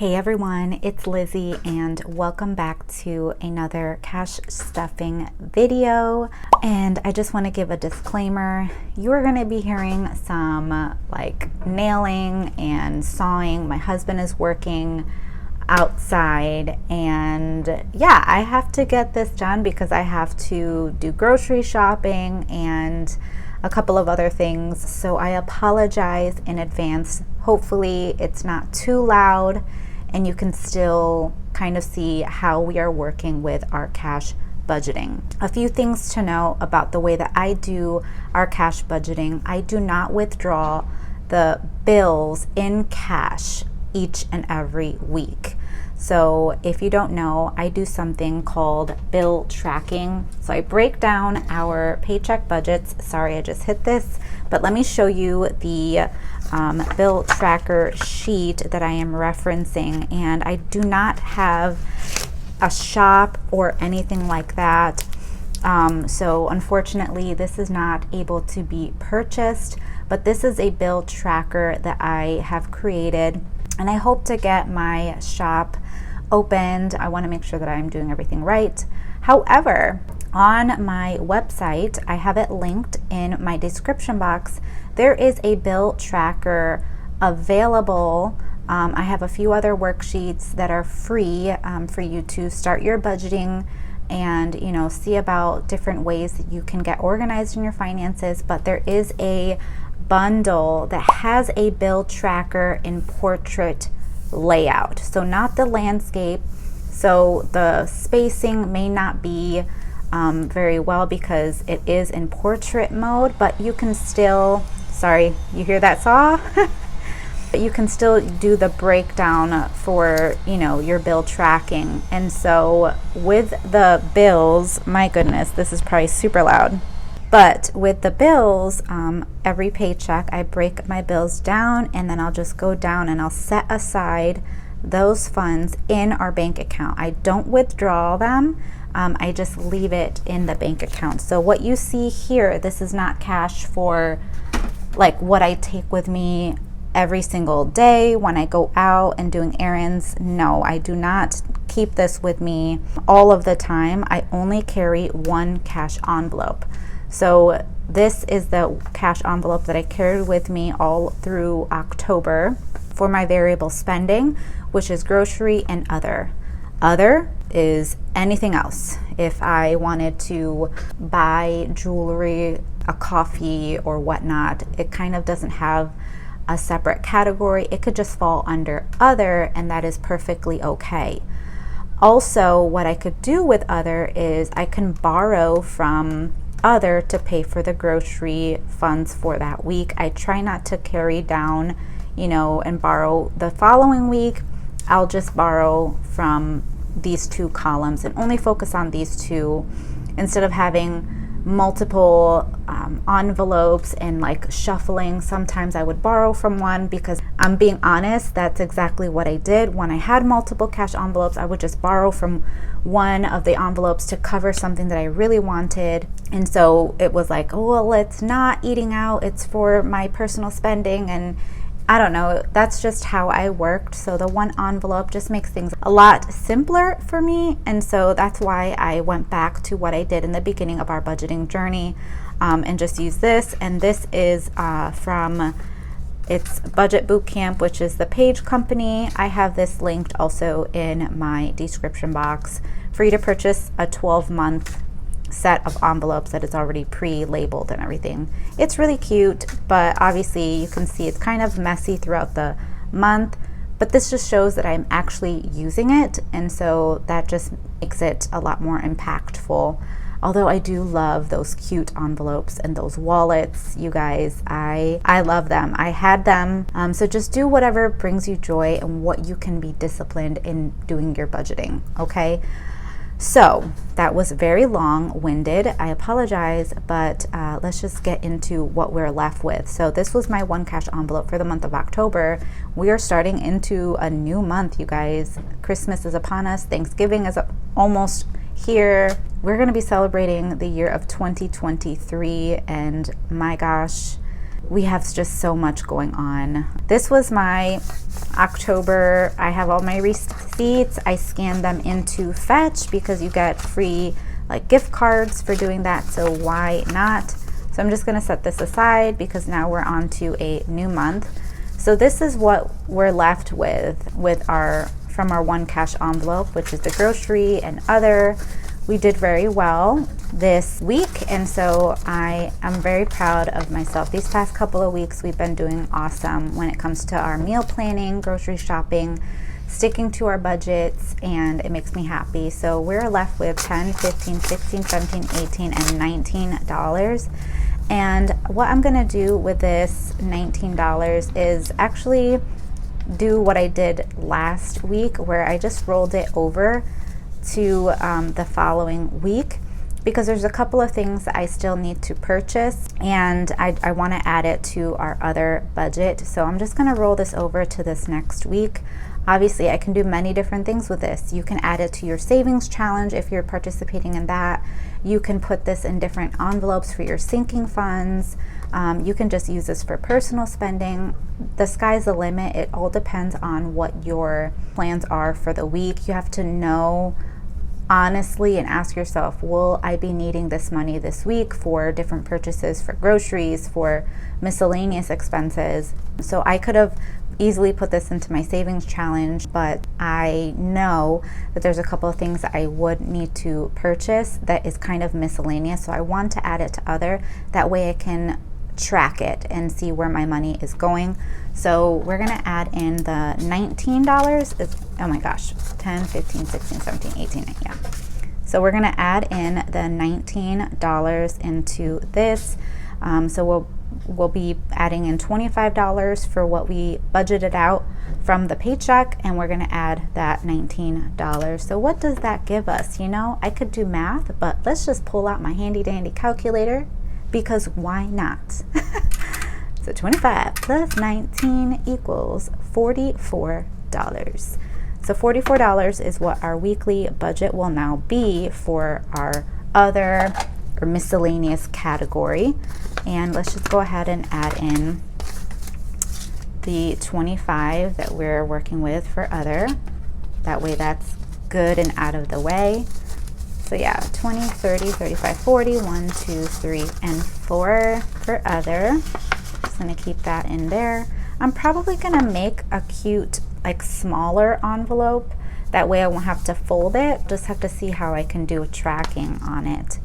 Hey everyone, it's Lizzie and welcome back to another cash stuffing video. And I just want to give a disclaimer. You are going to be hearing some like nailing and sawing. My husband is working outside and yeah, I have to get this done because I have to do grocery shopping and a couple of other things. So I apologize in advance. Hopefully it's not too loud and you can still kind of see how we are working with our cash budgeting. A few things to know about the way that I do our cash budgeting. I do not withdraw the bills in cash each and every week. So if you don't know, I do something called bill tracking. So I break down our paycheck budgets. Sorry, I just hit this, but let me show you the bill tracker sheet that I am referencing. And I do not have a shop or anything like that. So unfortunately, this is not able to be purchased, but this is a bill tracker that I have created. And I hope to get my shop opened. I want to make sure that I'm doing everything right. However, on my website, I have it linked in my description box. There is a bill tracker available. I have a few other worksheets that are free for you to start your budgeting and see about different ways that you can get organized in your finances. But there is a bundle that has a bill tracker in portrait layout, so not the landscape. So the spacing may not be very well because it is in portrait mode, but you can still, sorry, you hear that saw? But you can still do the breakdown for your bill tracking. And so with the bills, my goodness, this is probably super loud. But with the bills, every paycheck, I break my bills down and then I'll just go down and I'll set aside those funds in our bank account. I don't withdraw them. I just leave it in the bank account. So what you see here, this is not cash for like what I take with me every single day when I go out and doing errands. No, I do not keep this with me all of the time. I only carry one cash envelope. So this is the cash envelope that I carried with me all through October for my variable spending, which is grocery and other. Other is anything else. If I wanted to buy jewelry, a coffee, or whatnot, it kind of doesn't have a separate category. It could just fall under other, and that is perfectly okay. Also, what I could do with other is I can borrow from other to pay for the grocery funds for that week. I try not to carry down, and borrow the following week. I'll just borrow from these two columns and only focus on these two instead of having multiple envelopes and like shuffling. Sometimes I would borrow from one because I'm being honest, that's exactly what I did. When I had multiple cash envelopes, I would just borrow from one of the envelopes to cover something that I really wanted. And so it was like, oh, well, it's not eating out, it's for my personal spending. And I don't know, that's just how I worked. So the one envelope just makes things a lot simpler for me. And so that's why I went back to what I did in the beginning of our budgeting journey and just use this. And this is from it's Budget Bootcamp, which is the Page company. I have this linked also in my description box for you to purchase a 12-month set of envelopes that is already pre-labeled and everything. It's really cute, but obviously you can see it's kind of messy throughout the month, but this just shows that I'm actually using it, and so that just makes it a lot more impactful. Although I do love those cute envelopes and those wallets, you guys, I love them. I had them. So just do whatever brings you joy and what you can be disciplined in doing your budgeting, okay? So that was very long-winded. I apologize, but let's just get into what we're left with. So this was my one cash envelope for the month of October. We are starting into a new month, you guys. Christmas is upon us. Thanksgiving is almost here. We're going to be celebrating the year of 2023, and my gosh, we have just so much going on. This was my October. I have all my receipts. I scanned them into Fetch because you get free like gift cards for doing that, so why not? So I'm just gonna set this aside because now we're on to a new month. So this is what we're left with from our one cash envelope, which is the grocery and other. We did very well this week, and so I am very proud of myself. These past couple of weeks we've been doing awesome when it comes to our meal planning, grocery shopping, sticking to our budgets, and it makes me happy. So we're left with $10, $15, $16, $17, $18, and $19. And what I'm gonna do with this $19 is actually do what I did last week, where I just rolled it over to the following week, because there's a couple of things that I still need to purchase, and I want to add it to our other budget. So I'm just going to roll this over to this next week. Obviously, I can do many different things with this. You can add it to your savings challenge if you're participating in that. You can put this in different envelopes for your sinking funds. You can just use this for personal spending. The sky's the limit. It all depends on what your plans are for the week. You have to know honestly and ask yourself, will I be needing this money this week for different purchases, for groceries, for miscellaneous expenses? So I could have easily put this into my savings challenge, but I know that there's a couple of things that I would need to purchase that is kind of miscellaneous. So I want to add it to other. That way I can track it and see where my money is going. So we're gonna add in the $19. Oh my gosh, 10, 15, 16, 17, 18, yeah. So we're gonna add in the $19 into this. So we'll be adding in $25 for what we budgeted out from the paycheck, and we're gonna add that $19. So what does that give us? You know, I could do math, but let's just pull out my handy dandy calculator, because why not? So 25 plus 19 equals $44. So $44 is what our weekly budget will now be for our other or miscellaneous category. And let's just go ahead and add in the 25 that we're working with for other. That way that's good and out of the way. So yeah, 20, 30, 35, 40, 1, 2, 3, and 4 for other. Just gonna keep that in there. I'm probably gonna make a cute, like smaller envelope. That way I won't have to fold it. Just have to see how I can do tracking on it.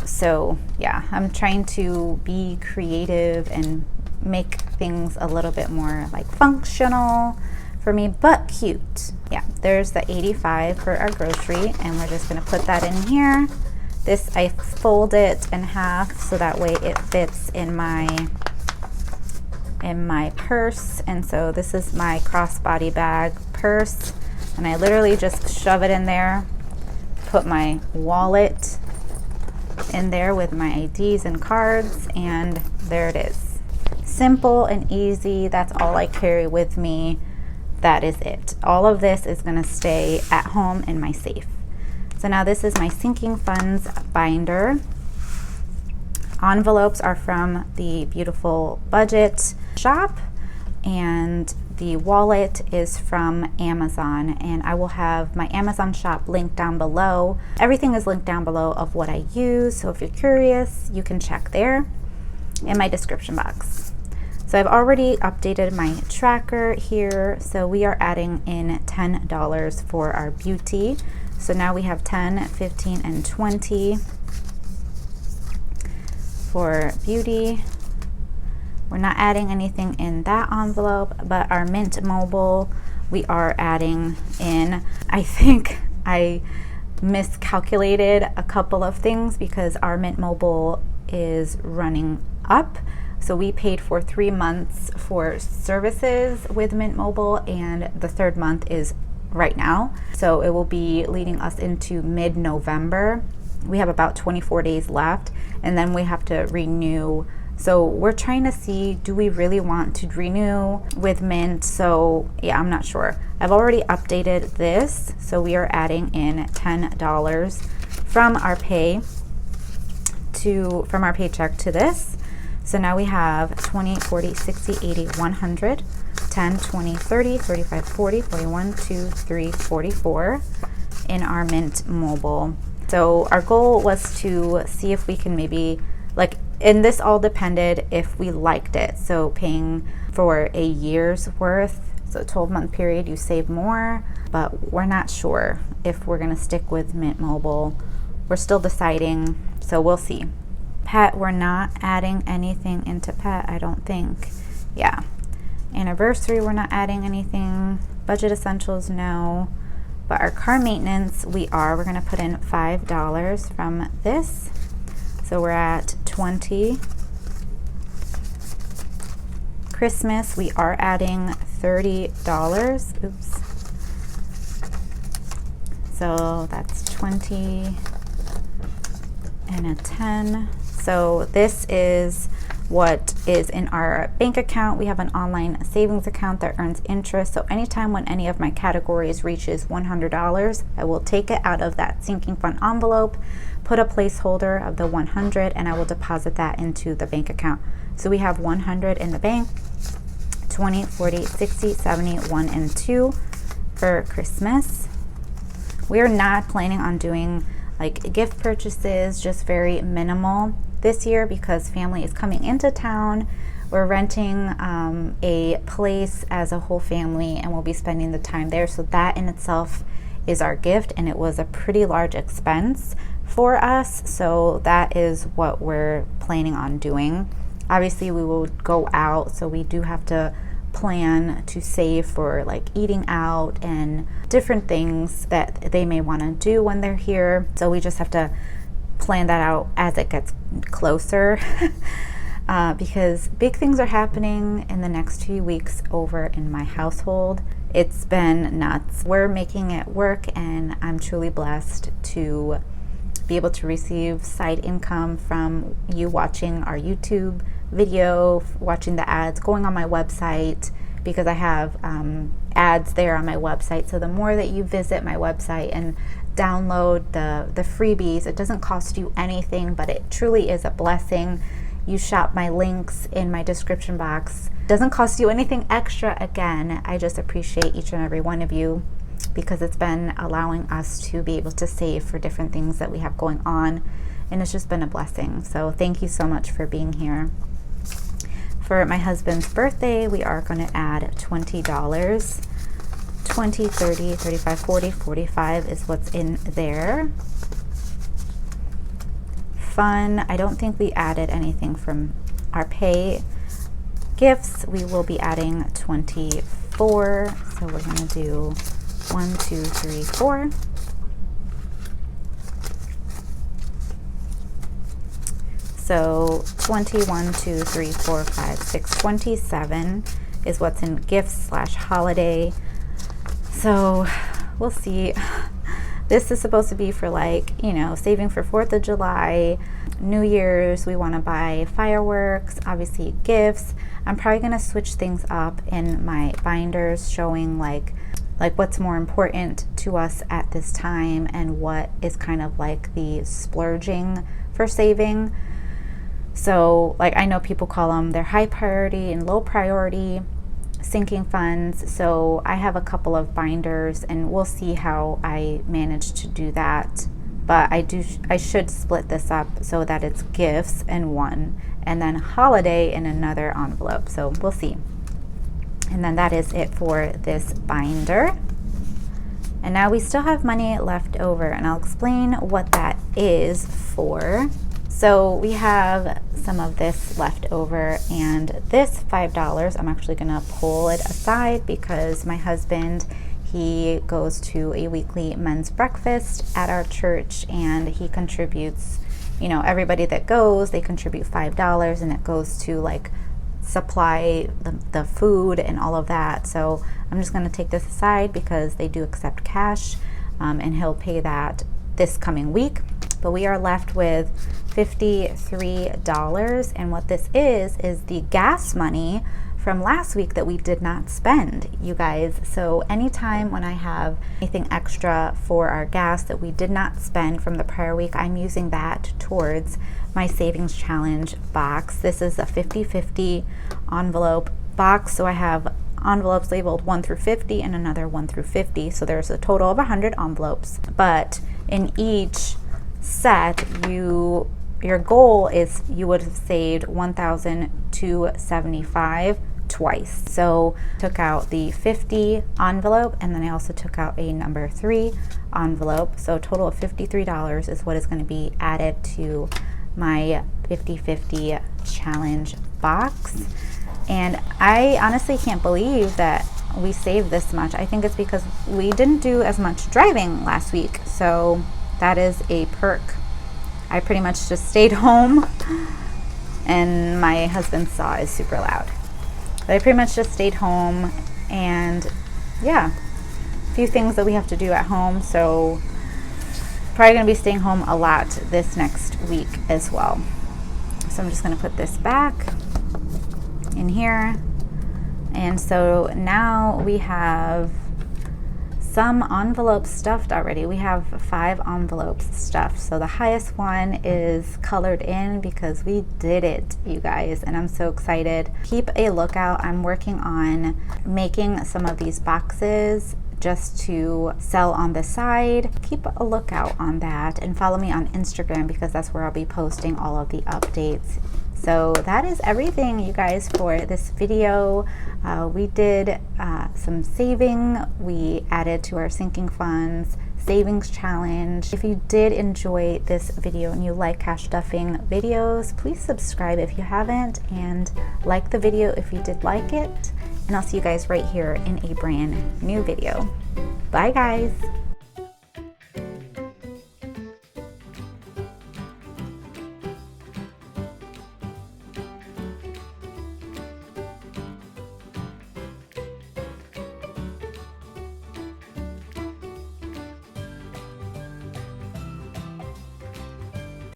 So yeah, I'm trying to be creative and make things a little bit more like functional for me, but cute. Yeah, there's the 85 for our grocery, and we're just gonna put that in here. This, I fold it in half so that way it fits in my purse. And so this is my crossbody bag purse, and I literally just shove it in there, put my wallet in there with my IDs and cards, and there it is. Simple and easy. That's all I carry with me. That is it. All of this is going to stay at home in my safe. So now this is my sinking funds binder. Envelopes are from the beautiful budget shop, and the wallet is from Amazon, and I will have my Amazon shop linked down below. Everything is linked down below of what I use, so if you're curious, you can check there in my description box. So I've already updated my tracker here. So we are adding in $10 for our beauty. So now we have 10, 15, and 20 for beauty. We're not adding anything in that envelope, but our Mint Mobile, we are adding in. I think I miscalculated a couple of things because our Mint Mobile is running up. So we paid for 3 months for services with Mint Mobile, and the third month is right now. So it will be leading us into mid-November. We have about 24 days left, and then we have to renew. So we're trying to see, do we really want to renew with Mint? So yeah, I'm not sure. I've already updated this. So we are adding in $10 from our paycheck to this. So now we have 20, 40, 60, 80, 100, 10, 20, 30, 35, 40, 41, 2, 3, 44 in our Mint Mobile. So our goal was to see if we can maybe, like, and this all depended if we liked it. So paying for a year's worth, so a 12-month period, you save more, but we're not sure if we're gonna stick with Mint Mobile. We're still deciding, so we'll see. Pet, we're not adding anything into pet, I don't think. Yeah. Anniversary, we're not adding anything. Budget essentials, no. But our car maintenance, we're gonna put in $5 from this. So we're at 20. Christmas, we are adding $30. Oops. So that's 20 and a 10. So this is what is in our bank account. We have an online savings account that earns interest. So anytime when any of my categories reaches $100, I will take it out of that sinking fund envelope, put a placeholder of the 100, and I will deposit that into the bank account. So we have 100 in the bank, 20, 40, 60, 70, 1 and 2 for Christmas. We are not planning on doing like gift purchases, just very minimal this year because family is coming into town. We're renting a place as a whole family and we'll be spending the time there. So that in itself is our gift, and it was a pretty large expense for us. So that is what we're planning on doing. Obviously we will go out, so we do have to plan to save for like eating out and different things that they may want to do when they're here. So we just have to plan that out as it gets closer because big things are happening in the next few weeks over in my household. It's been nuts. We're making it work, and I'm truly blessed to be able to receive side income from you watching our YouTube video, watching the ads, going on my website, because I have ads there on my website. So the more that you visit my website and download the freebies, it doesn't cost you anything, but it truly is a blessing. You shop my links in my description box. It doesn't cost you anything extra. Again, I just appreciate each and every one of you because it's been allowing us to be able to save for different things that we have going on, and it's just been a blessing. So thank you so much for being here. For my husband's birthday, we are going to add $20. 20, 30, 35, 40, 45 is what's in there. Fun, I don't think we added anything from our pay. Gifts, we will be adding 24. So we're going to do 1, 2, 3, 4. So 21, 2, 3, 4, 5, 6, 27 is what's in gifts / holiday. So we'll see. This is supposed to be for, like, you know, saving for 4th of July, New Year's. We want to buy fireworks, obviously gifts. I'm probably going to switch things up in my binders, showing like what's more important to us at this time and what is kind of like the splurging for saving. So like, I know people call them their high priority and low priority sinking funds. So I have a couple of binders, and we'll see how I manage to do that. But I should split this up so that it's gifts in one and then holiday in another envelope. So we'll see. And then that is it for this binder. And now we still have money left over, and I'll explain what that is for. So we have some of this left over, and this $5, I'm actually gonna pull it aside because my husband, he goes to a weekly men's breakfast at our church, and he contributes, you know, everybody that goes, they contribute $5, and it goes to like supply the food and all of that. So I'm just gonna take this aside because they do accept cash, and he'll pay that this coming week. But we are left with $53, and what this is the gas money for from last week that we did not spend, you guys. So anytime when I have anything extra for our gas that we did not spend from the prior week, I'm using that towards my savings challenge box. This is a 50/50 envelope box, so I have envelopes labeled 1 through 50 and another 1 through 50. So there's a total of 100 envelopes, but in each set, your goal is you would have saved $1,275 twice. So took out the 50 envelope, and then I also took out a number 3 envelope. So a total of $53 is what is going to be added to my 50/50 challenge box. And I honestly can't believe that we saved this much. I think it's because we didn't do as much driving last week. So that is a perk. I pretty much just stayed home, and my husband's saw is super loud. But I pretty much just stayed home, and yeah, a few things that we have to do at home. So probably gonna be staying home a lot this next week as well. So I'm just gonna put this back in here. And so now we have some envelopes stuffed already. We have 5 envelopes stuffed. So the highest one is colored in because we did it, you guys, and I'm so excited. Keep a lookout. I'm working on making some of these boxes just to sell on the side. Keep a lookout on that, and follow me on Instagram because that's where I'll be posting all of the updates. So that is everything, you guys, for this video. We did some saving. We added to our sinking funds savings challenge. If you did enjoy this video and you like cash stuffing videos, please subscribe if you haven't, and like the video if you did like it. And I'll see you guys right here in a brand new video. Bye, guys.